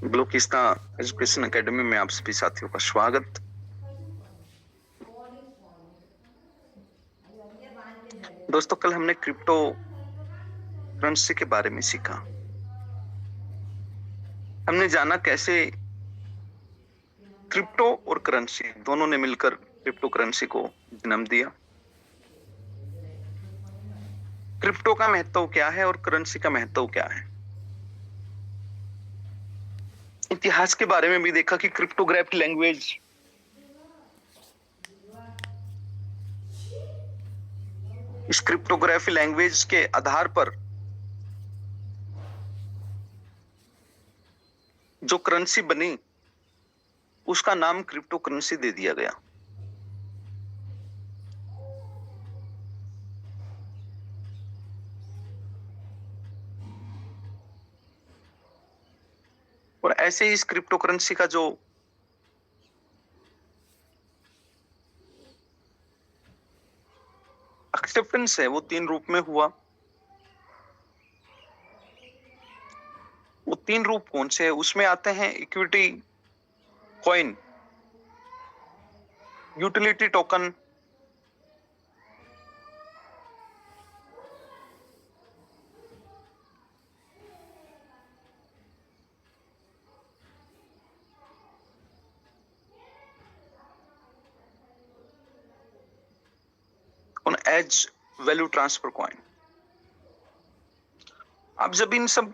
ब्लूकिस्ता education academy में आप सभी साथियों का स्वागत। दोस्तों, कल हमने क्रिप्टो करेंसी के बारे में सीखा। हमने जाना कैसे क्रिप्टो और करेंसी दोनों ने मिलकर क्रिप्टो करेंसी को जन्म दिया। क्रिप्टो का महत्व क्या है और करेंसी का महत्व क्या है। इतिहास के बारे में भी देखा कि क्रिप्टोग्राफी लैंग्वेज इस क्रिप्टोग्राफी लैंग्वेज के आधार पर जो करेंसी बनी उसका नाम क्रिप्टो करेंसी दे दिया गया। और ऐसे ही इस क्रिप्टो करेंसी का जो एक्सेप्टेंस है वो 3 रूप में हुआ। वो 3 रूप कौन से हैं? उसमें आते हैं इक्विटी कॉइन, यूटिलिटी टोकन, और एज वैल्यू ट्रांसफर कॉइन। अब जब इन सब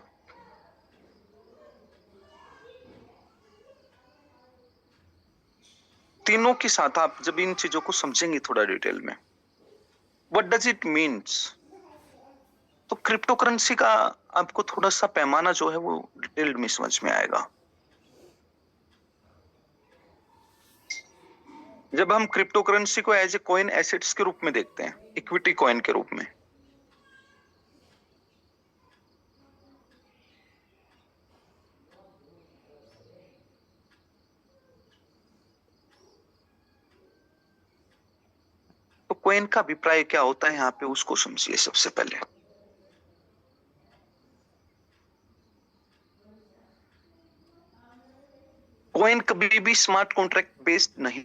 तीनों के साथ आप जब इन चीजों को समझेंगे थोड़ा डिटेल में, व्हाट डज इट मीन्स, तो क्रिप्टो करेंसी का आपको थोड़ा सा पैमाना जो है वो डिटेल्ड में समझ में आएगा। जब हम क्रिप्टो करेंसी को एज ए कॉइन एसेट्स के रूप में देखते हैं, इक्विटी कॉइन के रूप में, तो कॉइन का अभिप्राय क्या होता है यहाँ पे उसको समझिए सबसे पहले। कॉइन कभी भी स्मार्ट कॉन्ट्रैक्ट बेस्ड नहीं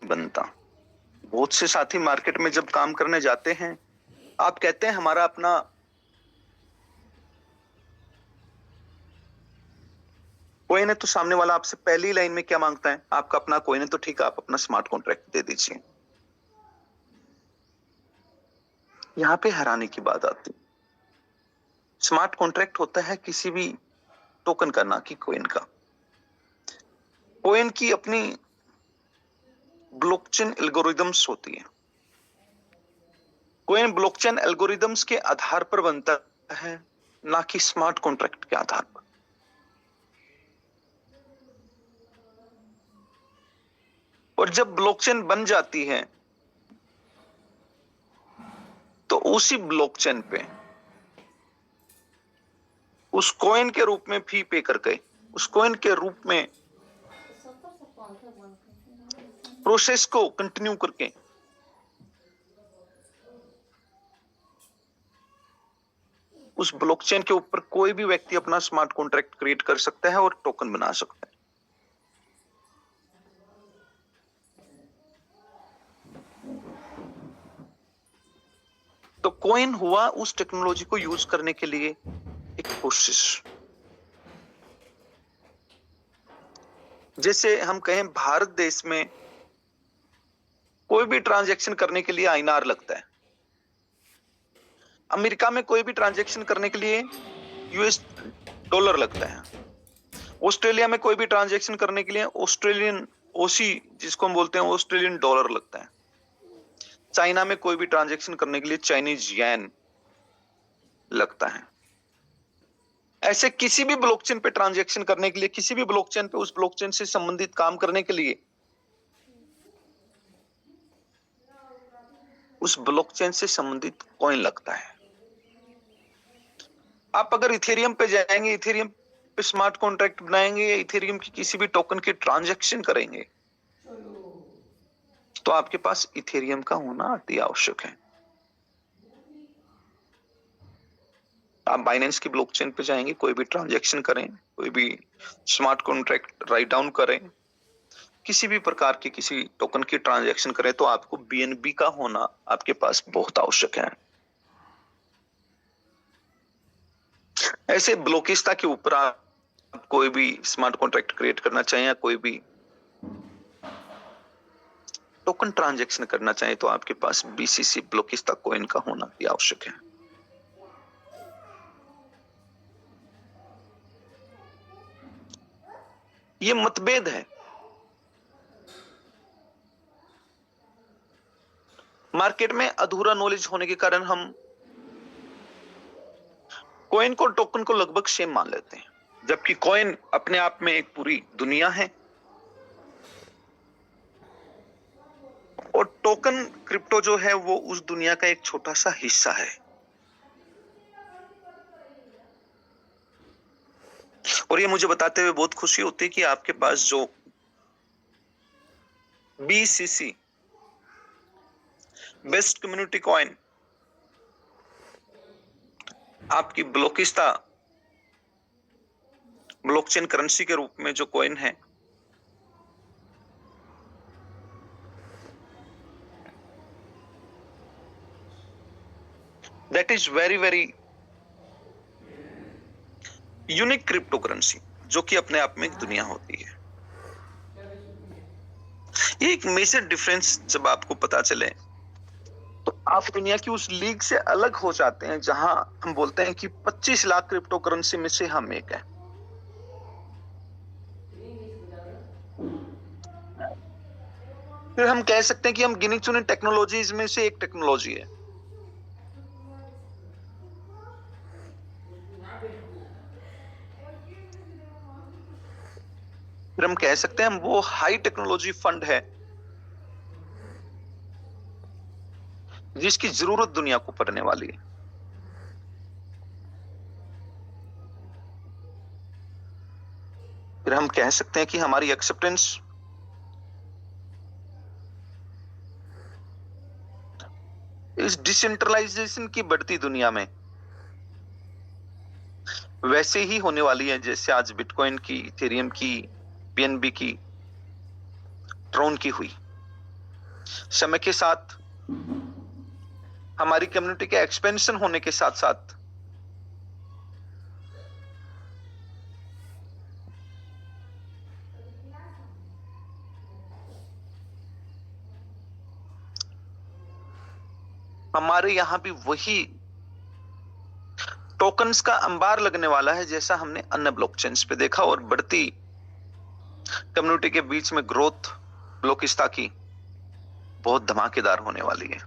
बनता। बहुत से साथी मार्केट में जब काम करने जाते हैं, आप कहते हैं हमारा अपना कॉइन है, तो सामने वाला आपसे पहली लाइन में क्या मांगता है? आपका अपना कॉइन है तो ठीक है, आप अपना स्मार्ट कॉन्ट्रैक्ट दे दीजिए। यहां पे हैरानी की बात आती है। स्मार्ट कॉन्ट्रैक्ट होता है किसी भी टोकन का, ना कि कॉइन का। कॉइन की अपनी ब्लॉकचेन एल्गोरिदम्स होती है। कॉइन ब्लॉकचेन एल्गोरिदम्स के आधार पर बनता है, ना कि स्मार्ट कॉन्ट्रैक्ट के आधार पर। और जब ब्लॉकचेन बन जाती है तो उसी ब्लॉकचेन पे उस कॉइन के रूप में फी पे करके, उस कॉइन के रूप में प्रोसेस को कंटिन्यू करके उस ब्लॉकचेन के ऊपर कोई भी व्यक्ति अपना स्मार्ट कॉन्ट्रैक्ट क्रिएट कर सकता है और टोकन बना सकता है। तो कॉइन हुआ उस टेक्नोलॉजी को यूज करने के लिए एक प्रोसेस। जैसे हम कहें भारत देश में कोई भी ट्रांजैक्शन करने के लिए आईएनआर लगता है, अमेरिका में कोई भी ट्रांजैक्शन करने के लिए यूएस डॉलर लगता है, ऑस्ट्रेलिया में कोई भी ट्रांजैक्शन करने के लिए ऑस्ट्रेलियन ओसी, जिसको हम बोलते हैं ऑस्ट्रेलियन डॉलर लगता है, चाइना में कोई भी ट्रांजैक्शन करने के लिए चाइनीज येन लगता है। ऐसे किसी भी ब्लॉकचेन पे ट्रांजैक्शन करने के लिए, किसी भी ब्लॉकचेन पे उस ब्लॉकचेन से संबंधित काम करने के लिए उस ब्लॉकचेन से संबंधित कॉइन लगता है। आप अगर इथेरियम पे जाएंगे, इथेरियम पे स्मार्ट कॉन्ट्रैक्ट बनाएंगे या इथेरियम की किसी भी टोकन के ट्रांजैक्शन करेंगे, तो आपके पास इथेरियम का होना अति आवश्यक है। आप बाइनेंस की ब्लॉकचेन पे जाएंगे, कोई भी ट्रांजैक्शन करें, कोई भी स्मार्ट कॉन्ट्रैक्ट राइट डाउन करें, किसी भी प्रकार की किसी टोकन की ट्रांजैक्शन करें, तो आपको बीएनबी का होना आपके पास बहुत आवश्यक है। ऐसे ब्लॉकिस्ता के ऊपर आप कोई भी स्मार्ट कॉन्ट्रैक्ट क्रिएट करना चाहें या कोई भी टोकन ट्रांजैक्शन करना चाहें, तो आपके पास बीसीसी ब्लॉकिस्ता कॉइन का होना भी आवश्यक है। ये मतभेद है। मार्केट में अधूरा नॉलेज होने के कारण हम कॉइन को टोकन को लगभग सेम मान लेते हैं, जबकि कॉइन अपने आप में एक पूरी दुनिया है और टोकन क्रिप्टो जो है वो उस दुनिया का एक छोटा सा हिस्सा है। और ये मुझे बताते हुए बहुत खुशी होती है कि आपके पास जो बीसीसी बेस्ट कम्युनिटी कॉइन आपकी ब्लॉकिस्ता ब्लॉकचेन करेंसी के रूप में जो कॉइन है, that is very very unique crypto currency, जो कि अपने आप में एक दुनिया होती है। ये एक मेजर डिफरेंस जब आपको पता चले तो आप दुनिया की उस लीग से अलग हो जाते हैं जहां हम बोलते हैं कि 25 लाख क्रिप्टो करेंसी में से हम एक हैं। फिर हम कह सकते हैं कि हम गिनी चुनी टेक्नोलॉजीज में से एक टेक्नोलॉजी है। फिर हम कह सकते हैं हम वो हाई टेक्नोलॉजी फंड है जिसकी जरूरत दुनिया को पड़ने वाली है। फिर हम कह सकते हैं कि हमारी एक्सेप्टेंस इस डिसेंट्रलाइजेशन की बढ़ती दुनिया में वैसे ही होने वाली है जैसे आज बिटकॉइन की, इथेरियम की, बीएनबी की, ट्रोन की हुई। समय के साथ हमारी कम्युनिटी के एक्सपेंशन होने के साथ साथ हमारे यहां भी वही टोकन्स का अंबार लगने वाला है जैसा हमने अन्य ब्लॉकचेन्स पे देखा, और बढ़ती कम्युनिटी के बीच में ग्रोथ ब्लॉकिस्ता की बहुत धमाकेदार होने वाली है।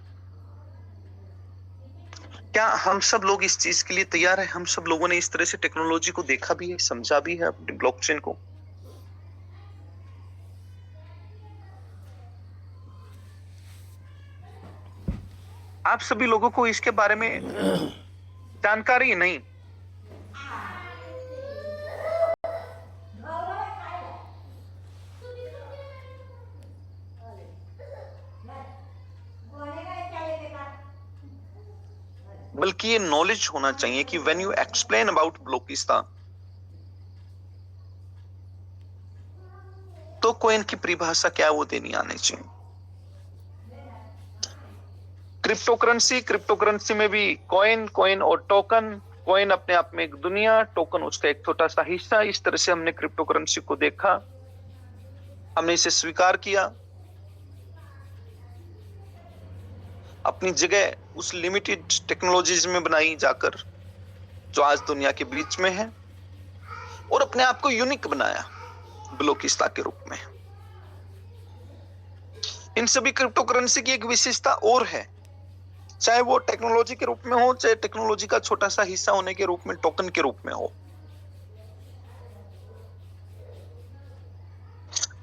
क्या हम सब लोग इस चीज के लिए तैयार हैं? हम सब लोगों ने इस तरह से टेक्नोलॉजी को देखा भी है, समझा भी है अपनी ब्लॉकचेन को? आप सभी लोगों को इसके बारे में जानकारी नहीं। बल्कि ये नॉलेज होना चाहिए कि व्हेन यू एक्सप्लेन अबाउट ब्लॉकिस्ता तो कॉइन की परिभाषा क्या है वो देनी आनी चाहिए। क्रिप्टो करेंसी में भी कॉइन, कॉइन और टोकन, कॉइन अपने आप में एक दुनिया, टोकन उसका एक छोटा सा हिस्सा। इस तरह से हमने क्रिप्टो करेंसी को देखा, हमने इसे स्वीकार किया, अपनी जगह उस लिमिटेड टेक्नोलॉजीज में बनाई जाकर जो आज दुनिया के बीच में है, और अपने आप को यूनिक बनाया ब्लॉकिस्ता के रूप में। इन सभी क्रिप्टो करेंसी की एक विशेषता और है, चाहे वो टेक्नोलॉजी के रूप में हो, चाहे टेक्नोलॉजी का छोटा सा हिस्सा होने के रूप में, टोकन के रूप में हो।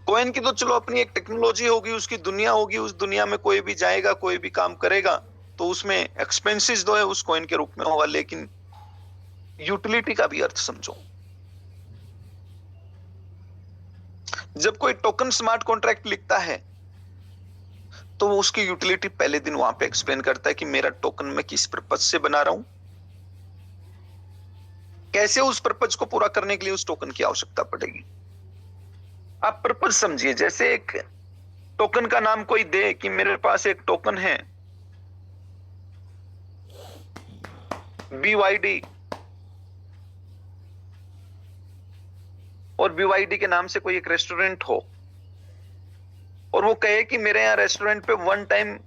कॉइन की तो चलो अपनी एक टेक्नोलॉजी होगी, उसकी दुनिया होगी, उस दुनिया में कोई भी जाएगा, कोई भी काम करेगा तो उसमें एक्सपेंसेस जो है उस कॉइन के रूप में होगा। लेकिन यूटिलिटी का भी अर्थ समझो। जब कोई टोकन स्मार्ट कॉन्ट्रैक्ट लिखता है तो वो उसकी यूटिलिटी पहले दिन वहां पे एक्सप्लेन करता है कि मेरा टोकन मैं किस पर्पज से बना रहा हूं, कैसे उस पर्पज को पूरा करने के लिए उस टोकन की आवश्यकता पड़ेगी। आप पर्पज समझिए, जैसे एक टोकन का नाम कोई दे कि मेरे पास एक टोकन है BYD, और BYD के नाम से कोई एक रेस्टोरेंट हो और वो कहे कि मेरे यहाँ रेस्टोरेंट पे वन टाइम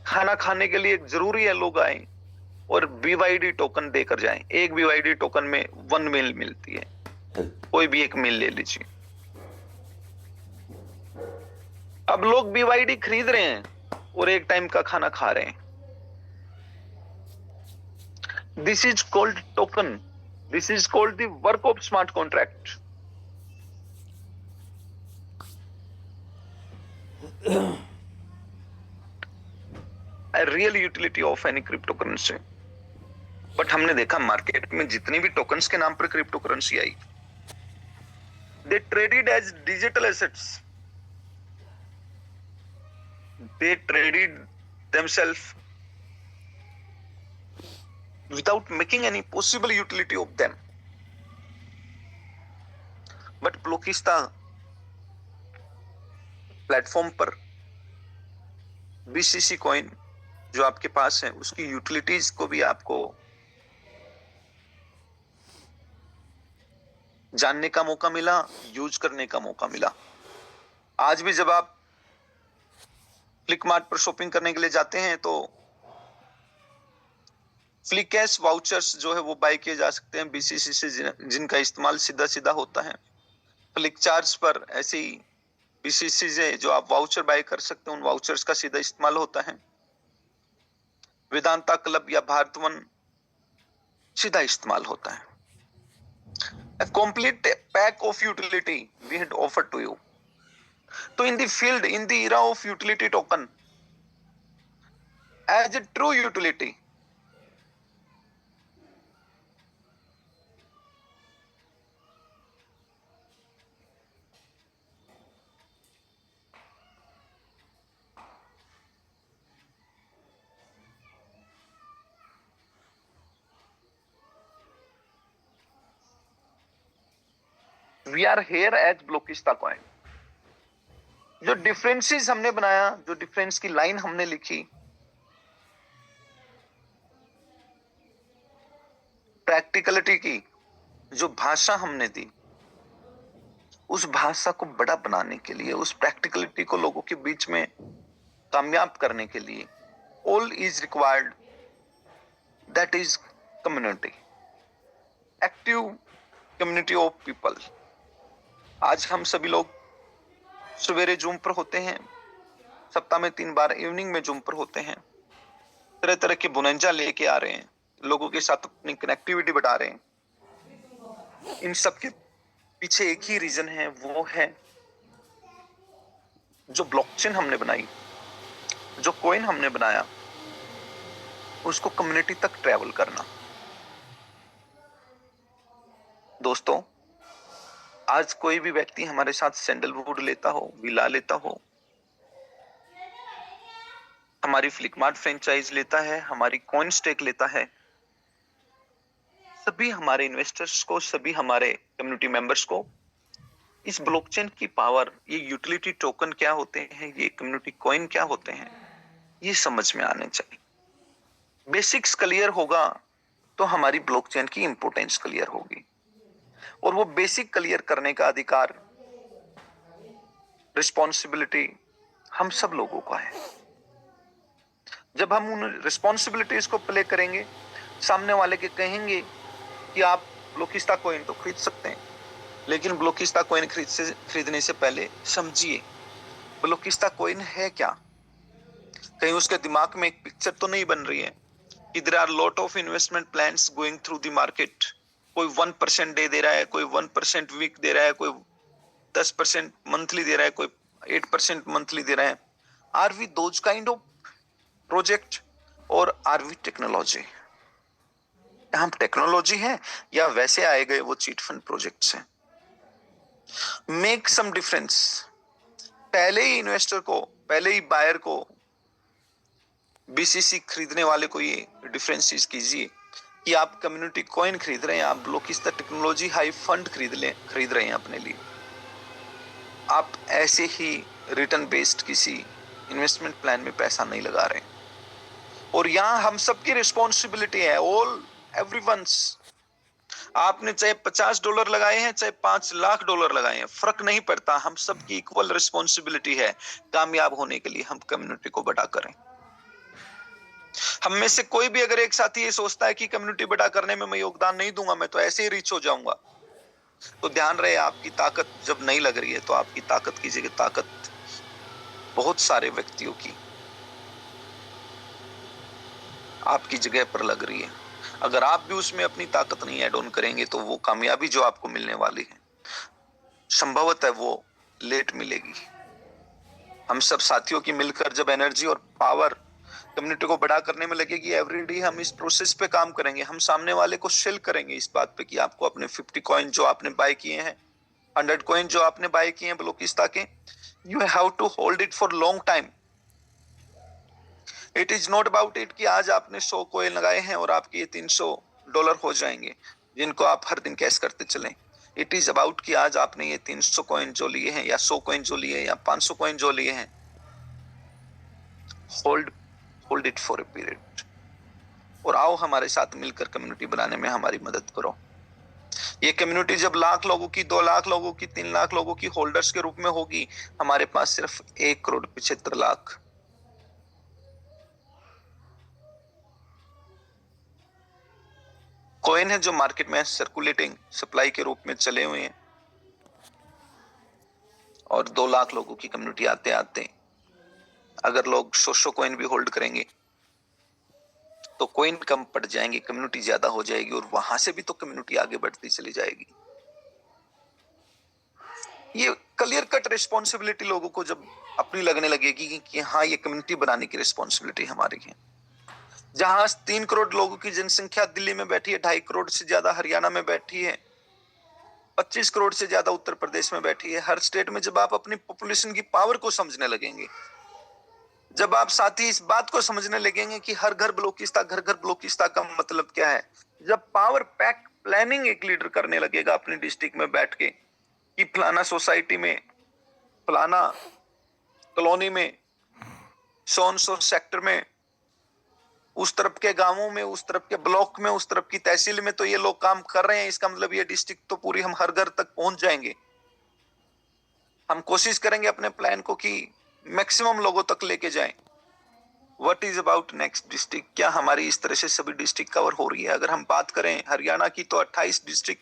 खाना खाने के लिए जरूरी है लोग आए और BYD टोकन देकर जाएं। एक BYD टोकन में 1 मील मिलती है, कोई भी एक मील ले लीजिए। अब लोग BYD खरीद रहे हैं और एक टाइम का खाना खा रहे हैं। This is called token, this is called the work of smart contract. A real utility of any cryptocurrency। But हमने देखा मार्केट में जितनी भी टोकन्स के नाम पर क्रिप्टो करेंसी आई, they traded as digital assets, they traded themselves without making any possible utility of them। But ब्लोकिस्ता प्लेटफॉर्म पर BCC कॉइन जो आपके पास है उसकी यूटिलिटीज को भी आपको जानने का मौका मिला, यूज करने का मौका मिला। आज भी जब आप फ्लिपकार्ट पर शॉपिंग करने के लिए जाते हैं तो फ्लिकैश वाउचर्स जो है वो बाय किए जा सकते हैं BCC से, जिनका इस्तेमाल सीधा सीधा होता है। फ्लिक चार्ज पर ऐसे ही BCC से जो आप वाउचर बाय कर सकते हैं उन वाउचर्स का सीधा इस्तेमाल होता है। वेदांता क्लब या भारतवन सीधा इस्तेमाल होता है। A complete pack of utility we had offered to you। तो in the field, in the era of utility token, as a true utility, we are here as ब्लोकिस्ता कॉइन। जो डिफरेंसेस हमने बनाया, जो डिफरेंस की लाइन हमने लिखी, practicality की जो भाषा हमने दी, उस भाषा को बड़ा बनाने के लिए, उस प्रैक्टिकलिटी को लोगों के बीच में कामयाब करने के लिए all is required, that is community, active community of people. आज हम सभी लोग सवेरे जूम पर होते हैं, सप्ताह में 3 बार इवनिंग में जूम पर होते हैं, तरह तरह के बुनंजा लेके आ रहे हैं, लोगों के साथ अपनी कनेक्टिविटी बढ़ा रहे हैं। इन सब के पीछे एक ही रीजन है, वो है जो ब्लॉकचेन हमने बनाई, जो कॉइन हमने बनाया, उसको कम्युनिटी तक ट्रैवल करना। दोस्तों, आज कोई भी व्यक्ति हमारे साथ सैंडलवुड लेता हो, विला लेता हो, हमारी फ्लिपकार्ट फ्रेंचाइज लेता है, हमारी कॉइन स्टेक लेता है, सभी हमारे इन्वेस्टर्स को, सभी हमारे कम्युनिटी मेंबर्स को इस ब्लॉकचेन की पावर, ये यूटिलिटी टोकन क्या होते हैं, ये कम्युनिटी कॉइन क्या होते हैं, ये समझ में आने चाहिए। बेसिक्स क्लियर होगा तो हमारी ब्लॉकचेन की इंपोर्टेंस क्लियर होगी, और वो बेसिक क्लियर करने का अधिकार, रिस्पॉन्सिबिलिटी हम सब लोगों का है। जब हम उन रिस्पॉन्सिबिलिटीज को प्ले करेंगे, सामने वाले के कहेंगे कि आप ब्लोकिस्ता कॉइन तो खरीद सकते हैं, लेकिन ब्लोकिस्ता कॉइन खरीदने से पहले समझिए ब्लोकिस्ता कॉइन है क्या। कहीं उसके दिमाग में एक पिक्चर तो नहीं बन रही है कि there are lot of investment plans going through the market, कोई 1% डे दे रहा है, कोई 1% वीक दे रहा है, कोई 10% मंथली दे रहा है, कोई 8% मंथली दे रहा है। Are we those kind of project और आर वी टेक्नोलॉजी? हम टेक्नोलॉजी है या वैसे आए गए वो चीट फंड प्रोजेक्ट्स हैं? Make some difference. पहले ही इन्वेस्टर को, पहले ही बायर को, BCC खरीदने वाले को ये डिफरेंसेस कीजिए कि आप कम्युनिटी कॉइन खरीद रहे हैं, आप ब्लॉकिस्ता टेक्नोलॉजी हाई फंड खरीद रहे हैं अपने लिए, आप ऐसे ही रिटर्न बेस्ड किसी इन्वेस्टमेंट प्लान में पैसा नहीं लगा रहे हैं। और यहां हम सबकी रिस्पॉन्सिबिलिटी है, ऑल एवरीवंस। आपने चाहे $50 लगाए हैं, चाहे $5 लाख लगाए हैं, फर्क नहीं पड़ता, हम सबकी इक्वल रिस्पॉन्सिबिलिटी है कामयाब होने के लिए हम कम्युनिटी को बड़ा करें। हम में से कोई भी अगर एक साथी ये सोचता है कि कम्युनिटी बड़ा करने में मैं योगदान नहीं दूंगा, मैं तो ऐसे ही रीच हो जाऊंगा, तो ध्यान रहे आपकी ताकत जब नहीं लग रही है तो आपकी ताकत की जगह ताकत बहुत सारे व्यक्तियों की आपकी जगह पर लग रही है। अगर आप भी उसमें अपनी ताकत नहीं ऐड ऑन करेंगे तो वो कामयाबी जो आपको मिलने वाली है संभवतः वो लेट मिलेगी। हम सब साथियों की मिलकर जब एनर्जी और पावर कम्युनिटी को बड़ा करने में लगेगी, एवरीडे हम इस प्रोसेस पे काम करेंगे, हम सामने वाले को सेल करेंगे इस बात पे कि आपको अपने 50 कॉइन जो आपने बाय किए हैं, 100 कॉइन जो आपने बाय किए हैं ब्लॉकिस्ता के, you have to hold it for long time. It is not about it कि आज आपने 100 कॉइन लगाए हैं और आपके ये $300 हो जाएंगे जिनको आप हर दिन कैश करते चलें। इट इज अबाउट कि आज आपने ये 300 कॉइन जो लिए हैं या 100 कॉइन जो लिए या 500 कॉइन जो लिए हैं, hold hold it for a period और आओ हमारे साथ मिलकर कम्युनिटी बनाने में हमारी मदद करो। ये कम्युनिटी जब लाख लोगों की, 2 लाख लोगों की, 3 लाख लोगों की होल्डर्स के रूप में होगी, हमारे पास सिर्फ 1,75,00,000 कॉइन है जो मार्केट में सर्कुलेटिंग सप्लाई के रूप में चले हुए हैं। और 2 लाख लोगों की कम्युनिटी आते आते अगर लोग 100 कॉइन भी होल्ड करेंगे तो कॉइन कम पड़ जाएंगे, कम्युनिटी ज्यादा हो जाएगी और वहां से भी तो कम्युनिटी आगे बढ़ती चली जाएगी। ये क्लियर कट रिस्पॉन्सिबिलिटी लोगों को जब अपनी लगने लगेगी कि हाँ ये कम्युनिटी बनाने की रिस्पॉन्सिबिलिटी हमारी है। जहां 3 करोड़ लोगों की जनसंख्या दिल्ली में बैठी है, 2.5 करोड़ से ज्यादा हरियाणा में बैठी है, 25 करोड़ से ज्यादा उत्तर प्रदेश में बैठी है, हर स्टेट में जब आप अपनी पॉपुलेशन की पावर को समझने लगेंगे, जब आप साथ ही इस बात को समझने लगेंगे कि हर घर ब्लॉकिस्ता का मतलब क्या है, जब पावर पैक प्लानिंग एक लीडर करने लगेगा अपनी डिस्ट्रिक्ट में बैठ के कि फलाना सोसाइटी में, फलाना कॉलोनी में, सोन सो सेक्टर में, उस तरफ के गांवों में, उस तरफ के ब्लॉक में, उस तरफ की तहसील में तो ये लोग काम कर रहे हैं, इसका मतलब ये डिस्ट्रिक्ट तो पूरी हम हर घर तक पहुंच जाएंगे। हम कोशिश करेंगे अपने प्लान को कि मैक्सिमम लोगों तक लेके जाएं। What is about next district, क्या हमारी इस तरह से सभी डिस्ट्रिक्ट कवर हो रही है? अगर हम बात करें हरियाणा की तो 28 डिस्ट्रिक्ट,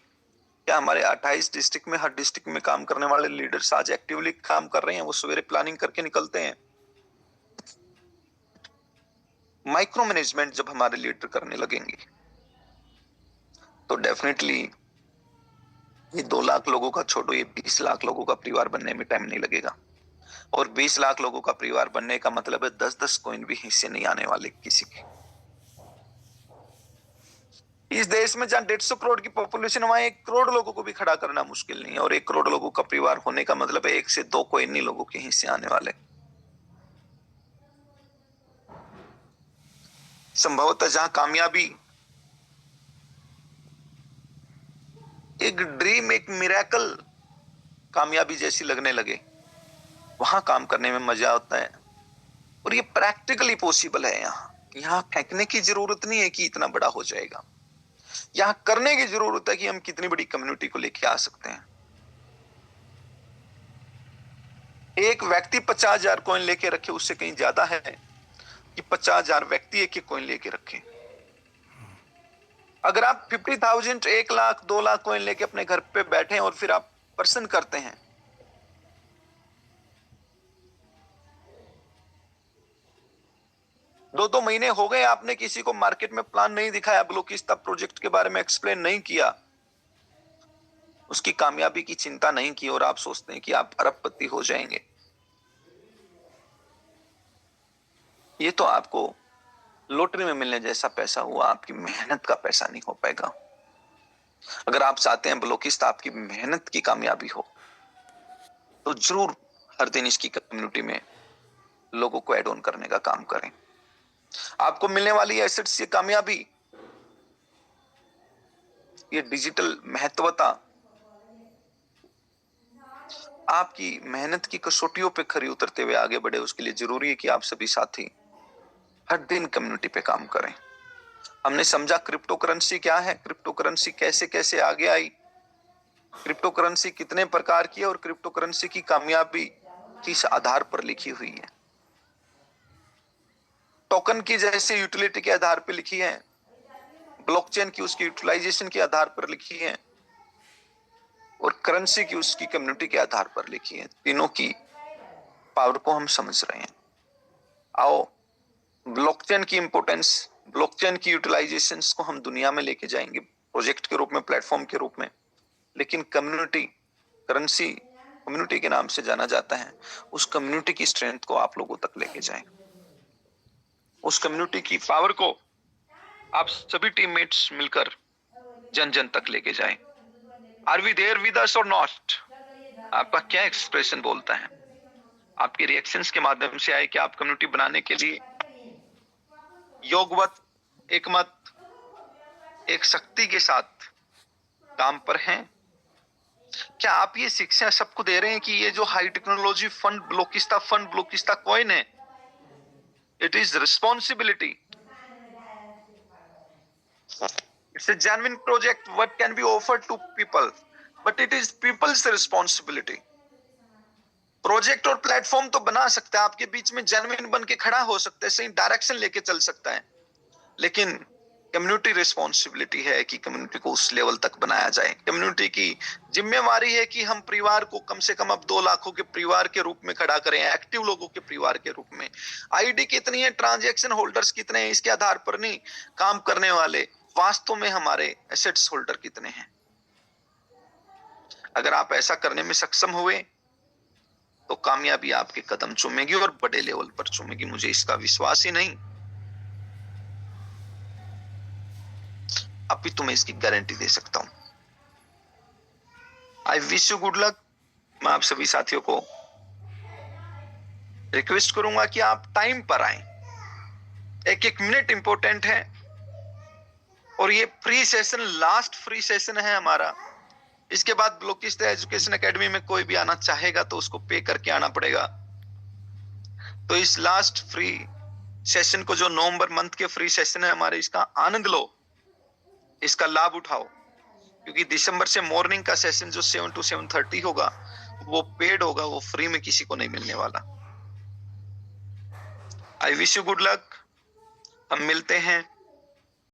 क्या हमारे 28 डिस्ट्रिक्ट में हर डिस्ट्रिक्ट में काम करने वाले लीडर्स आज एक्टिवली काम कर रहे हैं? वो सवेरे प्लानिंग करके निकलते हैं। माइक्रो मैनेजमेंट जब हमारे लीडर करने लगेंगे तो डेफिनेटली ये 2 लाख लोगों का छोड़ो, ये 20 लाख लोगों का परिवार बनने में टाइम नहीं लगेगा। और 20 लाख लोगों का परिवार बनने का मतलब है 10-10 कॉइन भी हिस्से नहीं आने वाले किसी के। इस देश में जहां 150 करोड़ की पॉपुलेशन, वहां 1 करोड़ लोगों को भी खड़ा करना मुश्किल नहीं है। और 1 करोड़ लोगों का परिवार होने का मतलब है 1 से 2 कॉइन ही लोगों के हिस्से आने वाले। संभवतः जहां कामयाबी एक ड्रीम, एक मिरेकल कामयाबी जैसी लगने लगे, वहां काम करने में मजा आता है। और ये प्रैक्टिकली पॉसिबल है। यहाँ फेंकने की जरूरत नहीं है कि इतना बड़ा हो जाएगा, यहाँ करने की जरूरत है कि हम कितनी बड़ी कम्युनिटी को लेके आ सकते हैं। एक व्यक्ति 50,000 कॉइन लेके रखे उससे कहीं ज्यादा है कि 50,000 व्यक्ति एक ही कॉइन लेके रखे। अगर आप 50,000, 1 लाख, 2 लाख कॉइन लेके अपने घर पे बैठे और फिर आप पर्सन करते हैं, दो महीने हो गए आपने किसी को मार्केट में प्लान नहीं दिखाया, ब्लॉकिस्ता प्रोजेक्ट के बारे में एक्सप्लेन नहीं किया, उसकी कामयाबी की चिंता नहीं की और आप सोचते हैं कि आप अरबपति हो जाएंगे। ये तो आपको लॉटरी में मिलने जैसा पैसा हुआ, आपकी मेहनत का पैसा नहीं हो पाएगा। अगर आप चाहते हैं ब्लॉकिस्ता आपकी मेहनत की कामयाबी हो तो जरूर हर दिन इसकी कम्युनिटी में लोगों को ऐड ऑन करने का काम करें। आपको मिलने वाली एसेट्स, ये कामयाबी ये डिजिटल महत्वता आपकी मेहनत की कसौटियों पे खरी उतरते हुए आगे बढ़े, उसके लिए जरूरी है कि आप सभी साथी हर दिन कम्युनिटी पे काम करें। हमने समझा क्रिप्टो करेंसी क्या है, क्रिप्टो करेंसी कैसे कैसे आगे आई, क्रिप्टो करेंसी कितने प्रकार की है और क्रिप्टो करेंसी की कामयाबी किस आधार पर लिखी हुई है। टोकन की जैसे यूटिलिटी के आधार पर लिखी है, ब्लॉकचेन की उसकी यूटिलाइजेशन के आधार पर लिखी है और करेंसी की उसकी कम्युनिटी के आधार पर लिखी है। तीनों की पावर को हम समझ रहे हैं। आओ ब्लॉकचेन की इंपोर्टेंस, ब्लॉकचेन की यूटिलाइजेशंस को हम दुनिया में लेके जाएंगे, प्रोजेक्ट के रूप में, प्लेटफॉर्म के रूप में। लेकिन कम्युनिटी, करेंसी कम्युनिटी के नाम से जाना जाता है, उस कम्युनिटी की स्ट्रेंथ को आप लोगों तक लेके जाएं, उस कम्युनिटी की पावर को आप सभी टीममेट्स मिलकर जन जन तक लेके जाएं। Are we there with us और नॉट? आपका क्या एक्सप्रेशन बोलता है? आपके रिएक्शंस के माध्यम से आए कि आप कम्युनिटी बनाने के लिए योगवत, एकमत, एक शक्ति के साथ काम पर हैं। क्या आप ये शिक्षा सबको दे रहे हैं कि ये जो हाई टेक्नोलॉजी फंड ब्लोकिस्ता कॉइन है, it is responsibility, it's a genuine project what can be offered to people, but it is people's responsibility। Project और प्लेटफॉर्म तो बना सकता है, आपके बीच में जेन्युइन बन के खड़ा हो सकता है, सही डायरेक्शन लेके चल सकता है, लेकिन कम्युनिटी रिस्पॉन्सिबिलिटी है कि कम्युनिटी को उस लेवल तक बनाया जाए। कम्युनिटी की जिम्मेवारी है कि हम परिवार को कम से कम अब 2 लाखों के परिवार के रूप में खड़ा करें, एक्टिव लोगों के परिवार के रूप में। आईडी कितनी है, ट्रांजैक्शन होल्डर्स कितने हैं, इसके आधार पर नहीं, काम करने वाले वास्तव में हमारे एसेट्स होल्डर कितने हैं। अगर आप ऐसा करने में सक्षम हुए तो कामयाबी आपके कदम चूमेगी और बड़े लेवल पर चूमेगी, मुझे इसका विश्वास ही नहीं, अभी तुम्हें इसकी गारंटी दे सकता हूं। I wish you good luck. मैं आप सभी साथियों को रिक्वेस्ट करूंगा कि आप टाइम पर आए, एक एक मिनट इंपॉर्टेंट है और ये free session last free session है हमारा। इसके बाद ब्लॉकिस्ता एजुकेशन एकेडमी में कोई भी आना चाहेगा तो उसको पे करके आना पड़ेगा। तो इस लास्ट फ्री सेशन को, जो नवंबर मंथ के फ्री सेशन है हमारे, इसका आनंद लो, इसका लाभ उठाओ, क्योंकि दिसंबर से मॉर्निंग का सेशन जो 7 to 7:30 होगा वो पेड होगा, वो फ्री में किसी को नहीं मिलने वाला। I wish you good luck. हम मिलते हैं